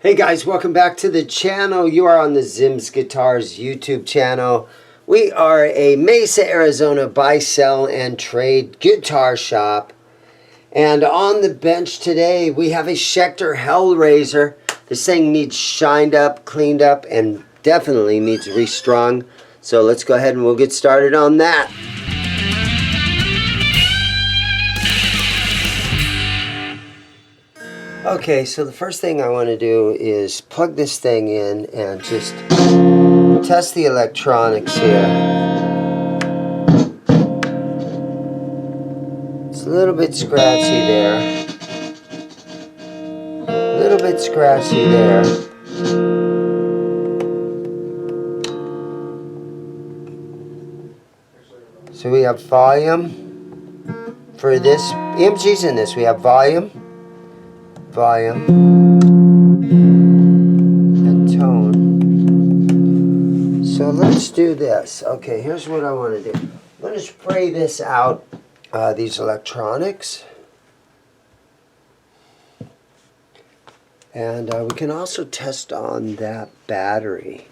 Hey guys, welcome back to the channel. You are on the ZIMM'S Guitars YouTube channel. We are a Mesa, Arizona buy, sell, and trade guitar shop. And on the bench today, we have a Schecter Hellraiser. This thing needs shined up, cleaned up, and definitely needs restrung. So let's go ahead and we'll get started on that. Okay, so the first thing I want to do is plug this thing in and just test the electronics here. It's a little bit scratchy there. A little bit scratchy there. So we have volume for this. EMG's in this. We have volume, and tone. So let's do this. Okay, here's what I want to do. I'm going to spray this out, these electronics. And we can also test on that battery.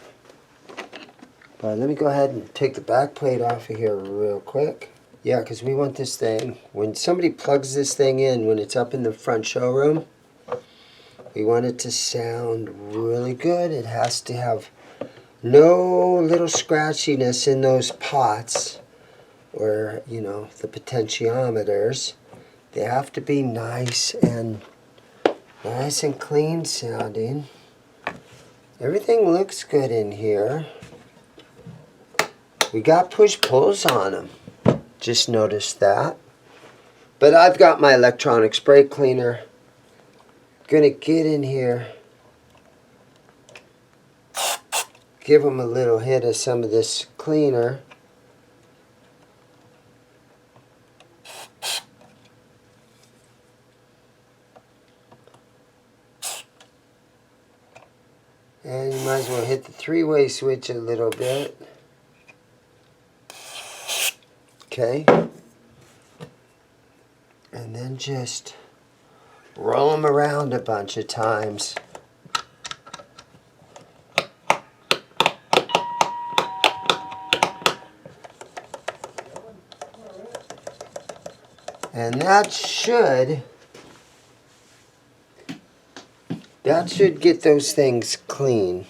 But let me go ahead and take the back plate off of here real quick. Yeah, because we want this thing, when somebody plugs this thing in, when it's up in the front showroom, we want it to sound really good. It has to have no little scratchiness in those pots or, you know, the potentiometers. They have to be nice and clean sounding. Everything looks good in here. We got push-pulls on them. Just noticed that. But I've got my electronic spray cleaner. Gonna get in here, give them a little hit of some of this cleaner. And you might as well hit the three-way switch a little bit. Okay. And then just roll them around a bunch of times. And that should get those things clean.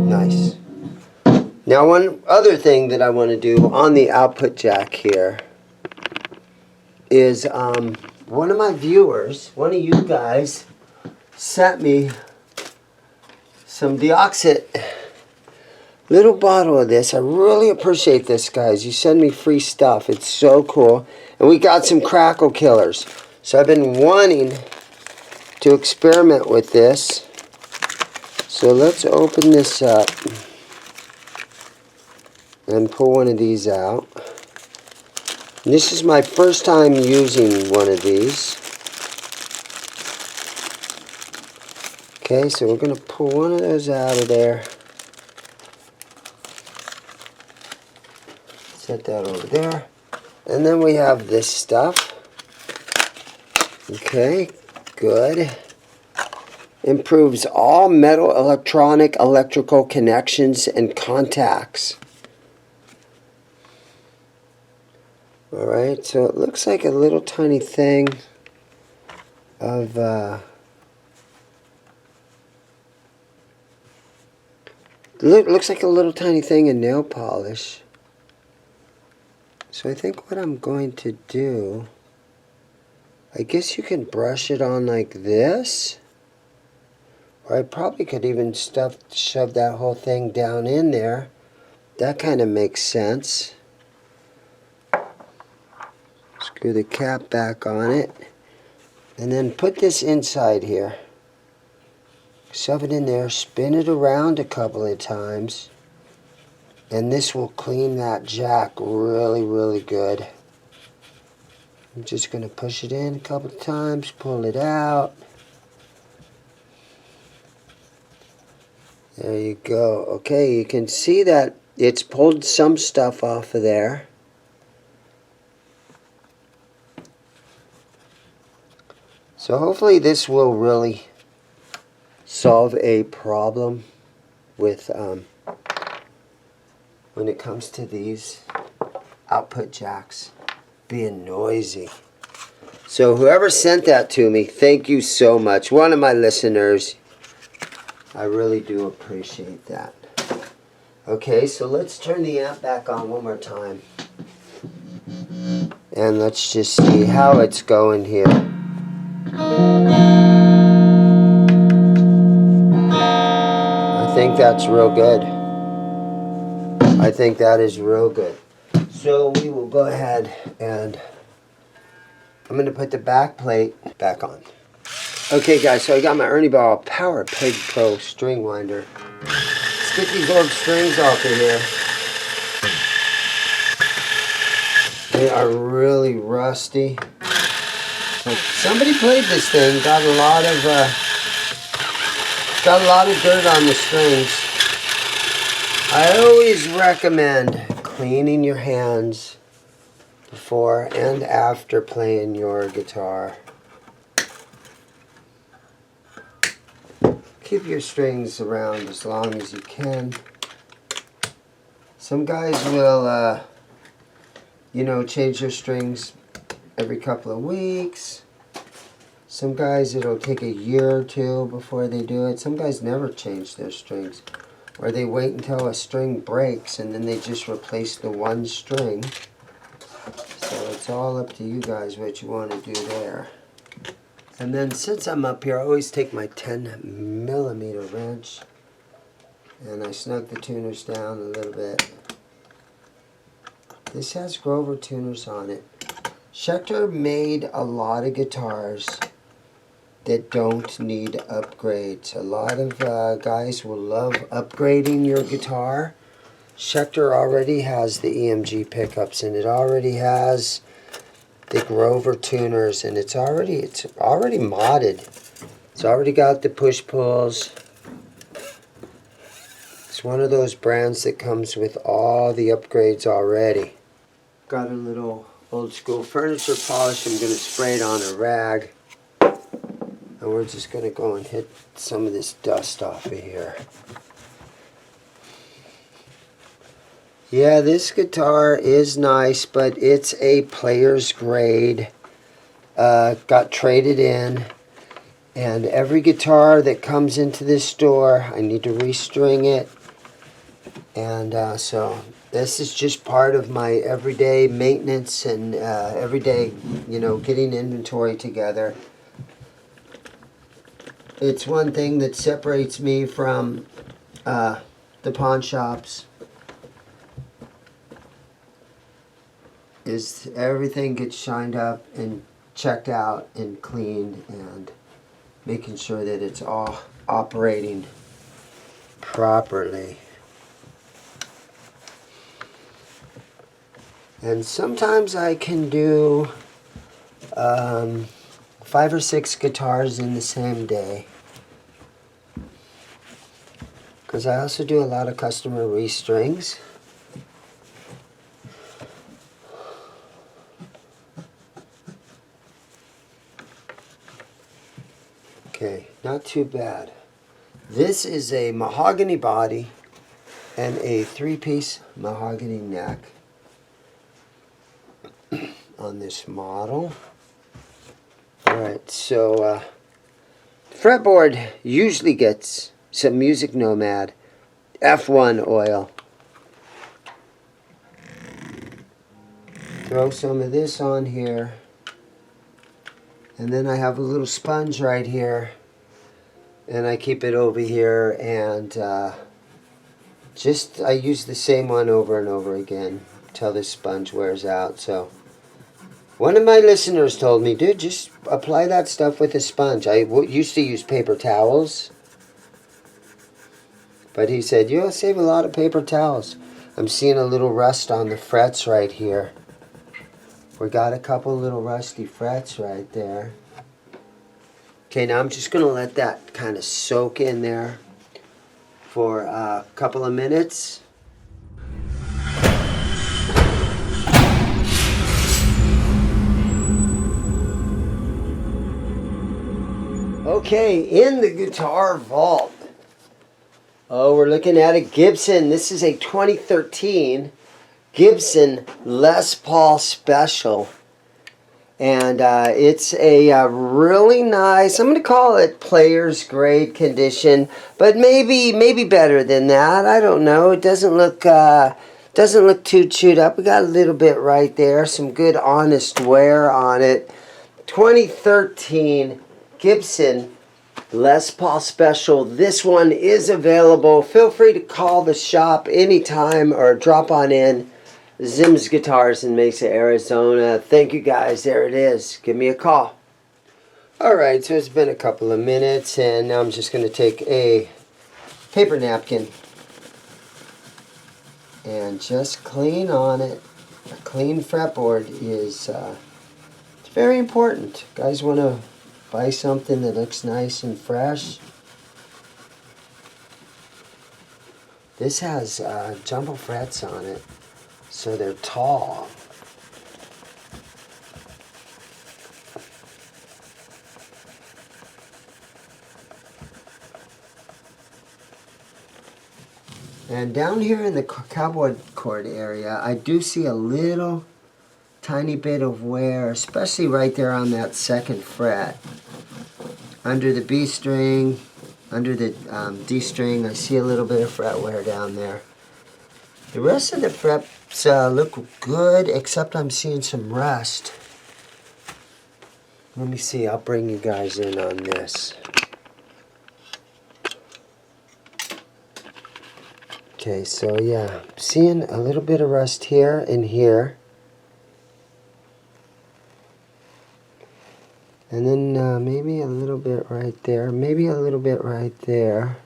Nice. Now one other thing that I want to do on the output jack here is one of my viewers, one of you guys, sent me some deoxit, little bottle of this. I really appreciate this, guys. You send me free stuff. It's so cool. And we got some crackle killers. So I've been wanting to experiment with this. So let's open this up and pull one of these out. And this is my first time using one of these. Okay, so we're going to pull one of those out of there. Set that over there. And then we have this stuff. Okay, good. Improves all metal, electronic, electrical connections and contacts. Alright, so it looks like a little tiny thing of looks like a little tiny thing in nail polish. So I think what I'm going to do, I guess you can brush it on like this. Or I probably could even shove that whole thing down in there. That kind of makes sense. Screw the cap back on it. And then put this inside here. Shove it in there, spin it around a couple of times. And this will clean that jack really, really good. I'm just going to push it in a couple of times, pull it out. There you go. Okay, you can see that it's pulled some stuff off of there. So hopefully this will really solve a problem with when it comes to these output jacks being noisy. So whoever sent that to me, thank you so much. One of my listeners. I really do appreciate that. Okay, so let's turn the amp back on one more time. And let's just see how it's going here. I think that's real good. I think that is real good. So we will go ahead and I'm going to put the back plate back on. Okay guys, so I got my Ernie Ball Power Pig Pro string winder. Let's get these old strings off of here. They are really rusty. Somebody played this thing, got a lot of dirt on the strings. I always recommend cleaning your hands before and after playing your guitar. Keep your strings around as long as you can. Some guys will, change their strings every couple of weeks. Some guys, it'll take a year or two before they do it. Some guys never change their strings. Or they wait until a string breaks and then they just replace the one string. So it's all up to you guys what you want to do there. And then since I'm up here, I always take my 10mm wrench and I snug the tuners down a little bit. This has Grover tuners on it. Schecter made a lot of guitars that don't need upgrades. A lot of guys will love upgrading your guitar. Schecter already has the EMG pickups and it already has the Grover tuners, and it's already modded. It's already got the push-pulls. It's one of those brands that comes with all the upgrades already. Got a little old school furniture polish. I'm going to spray it on a rag. And we're just going to go and hit some of this dust off of here. Yeah, this guitar is nice, but it's a player's grade. Got traded in. And every guitar that comes into this store, I need to restring it. And so this is just part of my everyday maintenance and everyday, getting inventory together. It's one thing that separates me from the pawn shops. Is everything gets shined up and checked out and cleaned and making sure that it's all operating properly. And sometimes I can do 5 or 6 guitars in the same day. Because I also do a lot of customer restrings. Okay, not too bad. This is a mahogany body and a 3-piece mahogany neck on this model. Alright, so fretboard usually gets some Music Nomad F1 oil. Throw some of this on here. And then I have a little sponge right here, and I keep it over here, and I use the same one over and over again until this sponge wears out. So one of my listeners told me, dude, just apply that stuff with a sponge. I used to use paper towels, but he said, you'll save a lot of paper towels. I'm seeing a little rust on the frets right here. We got a couple little rusty frets right there. Okay, now I'm just going to let that kind of soak in there. for a couple of minutes. Okay, in the guitar vault. Oh, we're looking at a Gibson. This is a 2013 Gibson Les Paul Special. And it's a really nice, I'm going to call it player's grade condition, but maybe better than that. I don't know. It doesn't look too chewed up. We got a little bit right there, some good honest wear on it. 2013 Gibson Les Paul Special. This one is available. Feel free to call the shop anytime or drop on in. ZIMM'S Guitars in Mesa, Arizona. Thank you guys. There it is. Give me a call. Alright, so it's been a couple of minutes and now I'm just going to take a paper napkin and just clean on it. A clean fretboard is it's very important. Guys want to buy something that looks nice and fresh. This has jumbo frets on it, so they're tall. And down here in the cowboy cord area, I do see a little tiny bit of wear, especially right there on that second fret. Under the B string, under the D string, I see a little bit of fret wear down there. The rest of the frets look good, except I'm seeing some rust. Let me see, I'll bring you guys in on this. Okay, so yeah, I'm seeing a little bit of rust here and here. And then maybe a little bit right there, maybe a little bit right there.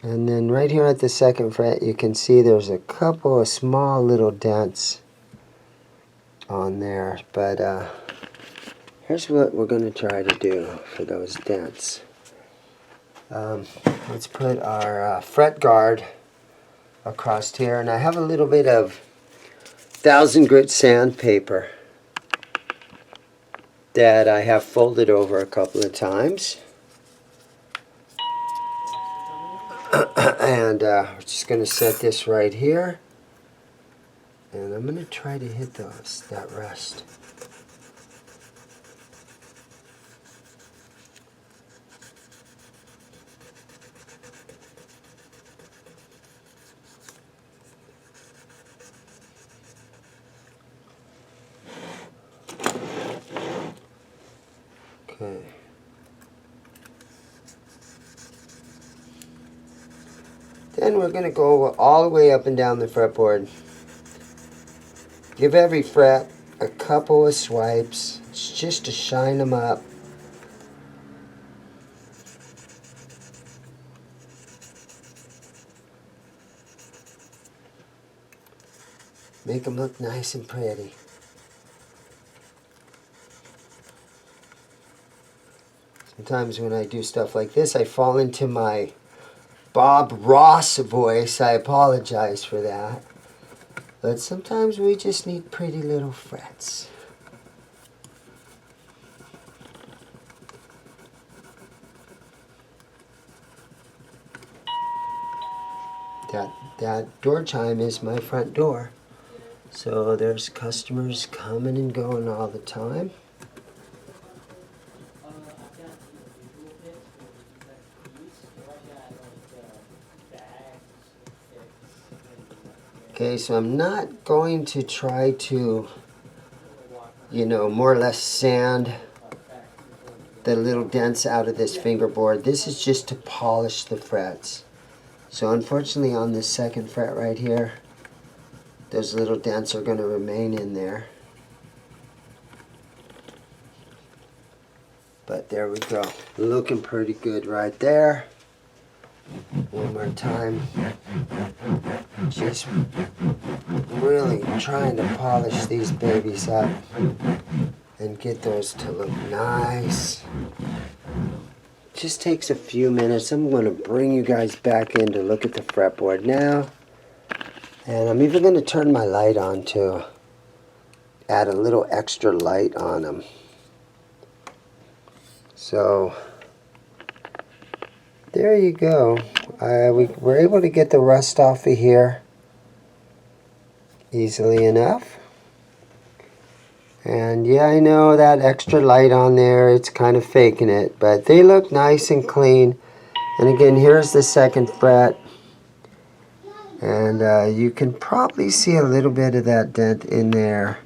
And then right here at the second fret, you can see there's a couple of small little dents on there. But here's what we're going to try to do for those dents. Let's put our fret guard across here. And I have a little bit of 1000 grit sandpaper that I have folded over a couple of times. And we're just going to set this right here. And I'm going to try to hit that rust. Okay. Then we're going to go all the way up and down the fretboard. Give every fret a couple of swipes. It's just to shine them up. Make them look nice and pretty. Sometimes when I do stuff like this, I fall into my Bob Ross voice. I apologize for that. But sometimes we just need pretty little frets. That door chime is my front door. So there's customers coming and going all the time. Okay, so I'm not going to try to, more or less sand the little dents out of this fingerboard. This is just to polish the frets. So unfortunately on this second fret right here, those little dents are going to remain in there. But there we go. Looking pretty good right there. One more time. Just really trying to polish these babies up and get those to look nice. just takes a few minutes. I'm going to bring you guys back in to look at the fretboard now. And I'm even going to turn my light on to add a little extra light on them. So there you go. We were able to get the rust off of here easily enough. And yeah, I know that extra light on there, it's kind of faking it, but they look nice and clean. And again, here's the second fret. And you can probably see a little bit of that dent in there.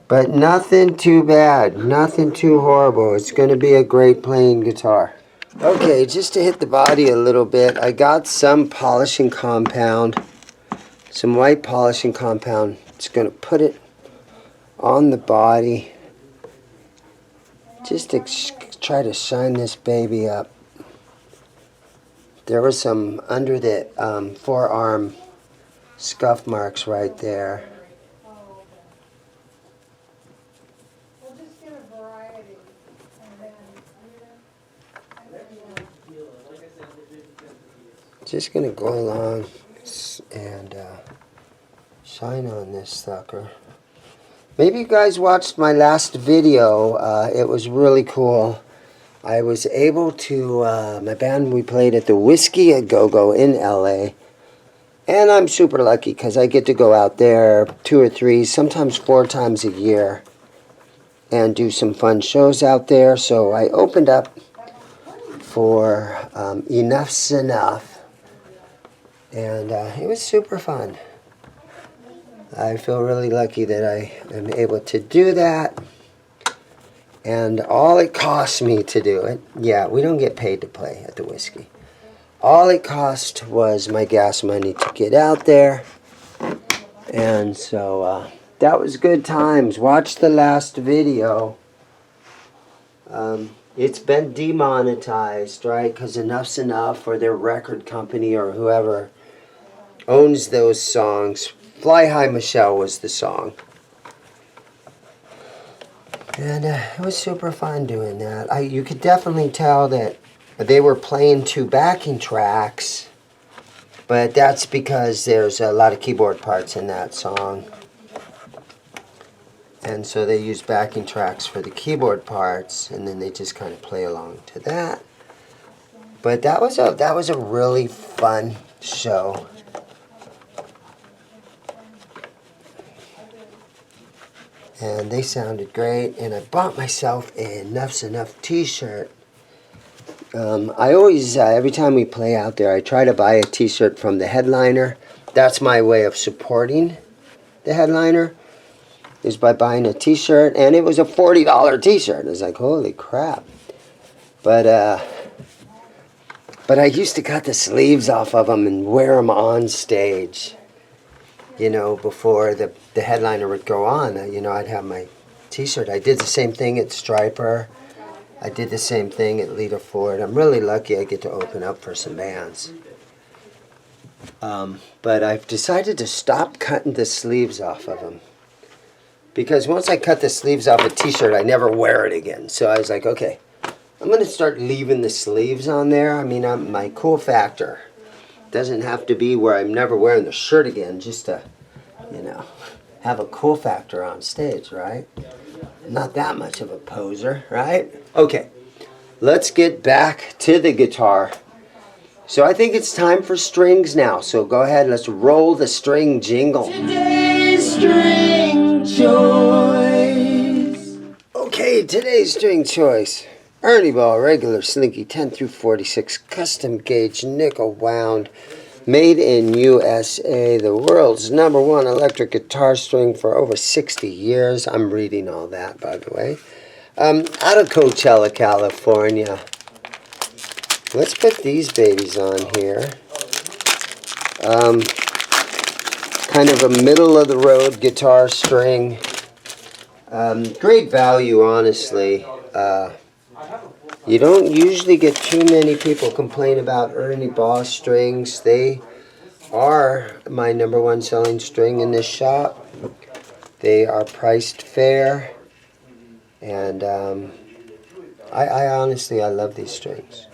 But nothing too bad, nothing too horrible. It's going to be a great playing guitar. Okay, just to hit the body a little bit, I got some polishing compound, some white polishing compound. It's going to put it on the body, just to try to shine this baby up. There was some under the forearm scuff marks right there. Just gonna go along and shine on this sucker. Maybe you guys watched my last video. It was really cool. I was able to, my band, we played at the Whiskey A Go-Go in LA. And I'm super lucky because I get to go out there 2 or 3, sometimes 4 times a year and do some fun shows out there. So I opened up for Enough's Enough. And it was super fun. I feel really lucky that I am able to do that. And all it cost me to do it, yeah, we don't get paid to play at the Whiskey. All it cost was my gas money to get out there. And so that was good times. Watch the last video. It's been demonetized, right? Because Enough's Enough, or their record company, or whoever owns those songs. Fly High Michelle was the song. And it was super fun doing that. You could definitely tell that they were playing 2 backing tracks, but that's because there's a lot of keyboard parts in that song. And so they use backing tracks for the keyboard parts, and then they just kind of play along to that. But that was a really fun show. And they sounded great, and I bought myself an Enough's Enough t-shirt. I always, every time we play out there, I try to buy a t-shirt from the headliner. That's my way of supporting the headliner, is by buying a t-shirt. And it was a $40 t-shirt. I was like, holy crap. But I used to cut the sleeves off of them and wear them on stage. You know, before the headliner would go on, you know, I'd have my t-shirt. I did the same thing at Striper. I did the same thing at Lita Ford. I'm really lucky I get to open up for some bands. But I've decided to stop cutting the sleeves off of them. Because once I cut the sleeves off a t-shirt, I never wear it again. So I was like, okay, I'm going to start leaving the sleeves on there. I mean, my cool factor doesn't have to be where I'm never wearing the shirt again, just to, you know, have a cool factor on stage, right? Not that much of a poser, right? Okay, let's get back to the guitar. So I think it's time for strings now. So go ahead, let's roll the string jingle. Today's string choice. Okay, today's string choice. Ernie Ball, regular slinky 10 through 46, custom gauge, nickel wound, made in USA, the world's #1 electric guitar string for over 60 years. I'm reading all that, by the way. Out of Coachella, California. Let's put these babies on here. Kind of a middle-of-the-road guitar string. Great value, honestly. You don't usually get too many people complain about Ernie Ball strings. They are my #1 selling string in this shop. They are priced fair, and I honestly, I love these strings.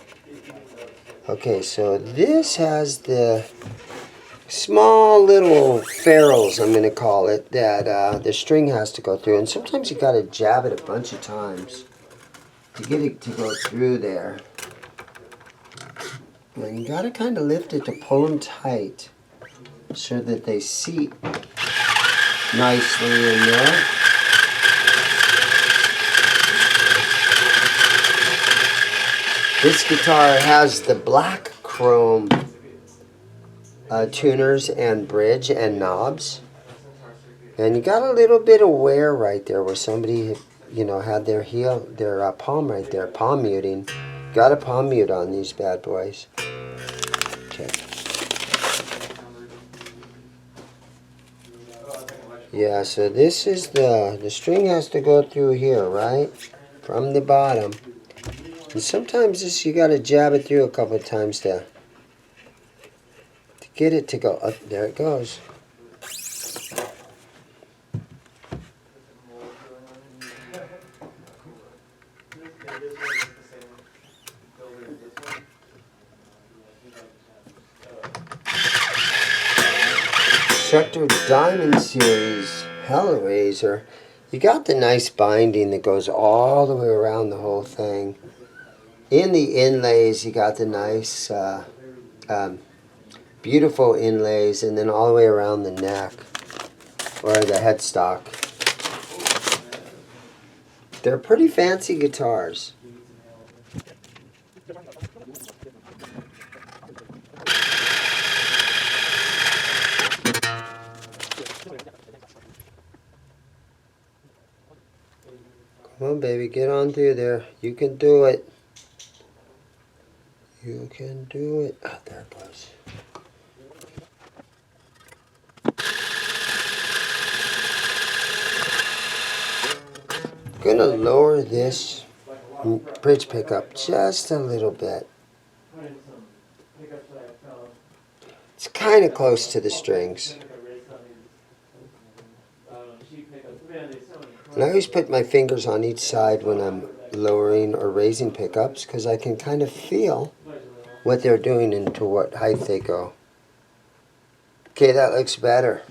Okay, so this has the small little ferrules, I'm going to call it, that the string has to go through. And sometimes you got to jab it a bunch of times to get it to go through there. And you got to kind of lift it to pull them tight so that they seat nicely in there. This guitar has the black chrome tuners and bridge and knobs. And you got a little bit of wear right there where somebody, you know, had their heel, their palm right there, palm muting. Got a palm mute on these bad boys. Okay. Yeah, so this is the string has to go through here, right? From the bottom. And sometimes this you got to jab it through a couple of times to get it to go up. There it goes. Schecter Diamond Series Hellraiser. You got the nice binding that goes all the way around the whole thing. In the inlays, you got the nice, beautiful inlays, and then all the way around the neck, or the headstock. They're pretty fancy guitars. Come on, baby, get on through there. You can do it. You can do it. Ah, there it goes. I'm gonna lower this bridge pickup just a little bit. It's kind of close to the strings. And I always put my fingers on each side when I'm lowering or raising pickups because I can kind of feel what they're doing and to what height they go. Okay, that looks better.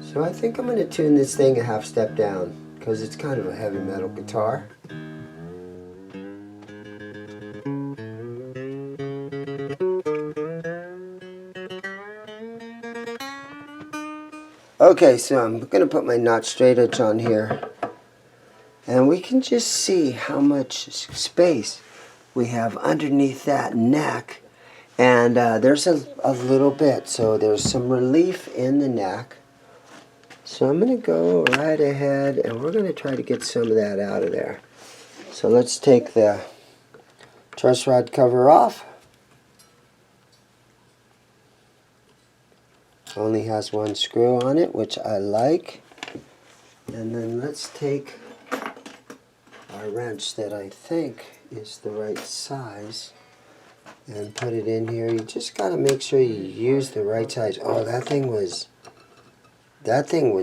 So I think I'm going to tune this thing a half step down because it's kind of a heavy metal guitar. Okay, so I'm going to put my notch straight edge on here, and we can just see how much space we have underneath that neck, and there's a little bit, so there's some relief in the neck. So I'm going to go right ahead, and we're going to try to get some of that out of there. So let's take the truss rod cover off. Only has one screw on it, which I like. And then let's take our wrench that I think is the right size and put it in here. You just got to make sure you use the right size. Oh, that thing was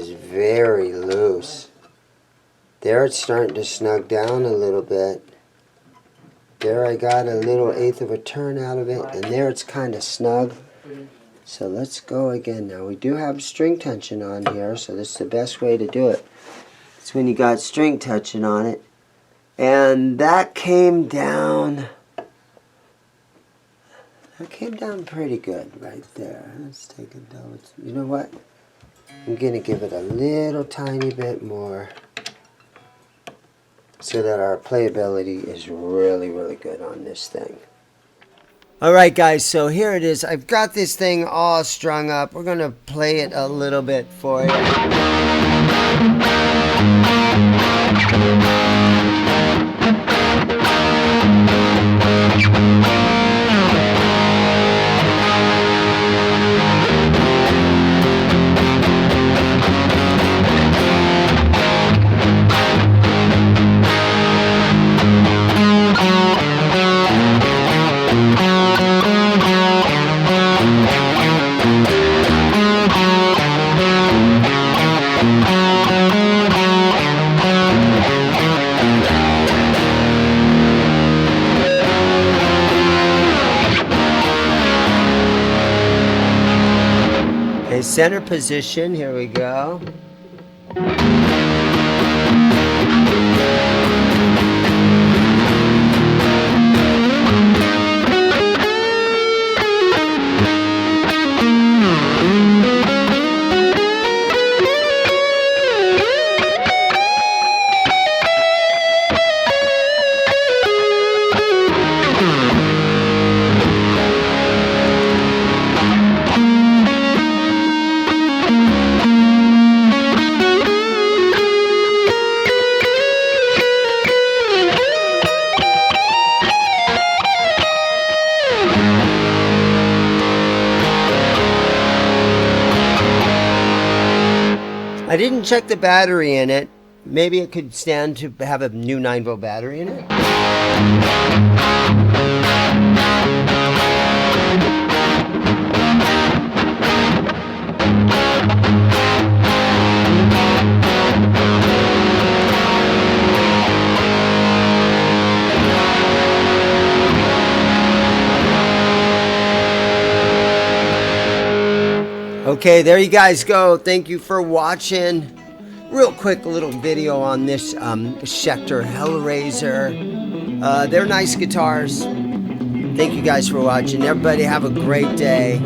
very loose. There it's starting to snug down a little bit. There I got a little eighth of a turn out of it, and there it's kind of snug. So let's go again now. We do have string tension on here, so this is the best way to do it. It's when you got string tension on it. And that came down pretty good right there. Let's take it down. You know what? I'm going to give it a little tiny bit more so that our playability is really, really good on this thing. Alright guys, so here it is. I've got this thing all strung up. We're going to play it a little bit for you. center position. Here we go. I didn't check the battery in it. Maybe it could stand to have a new 9-volt battery in it. Okay, there you guys go. Thank you for watching. Real quick little video on this Schecter Hellraiser. They're nice guitars. Thank you guys for watching. Everybody have a great day.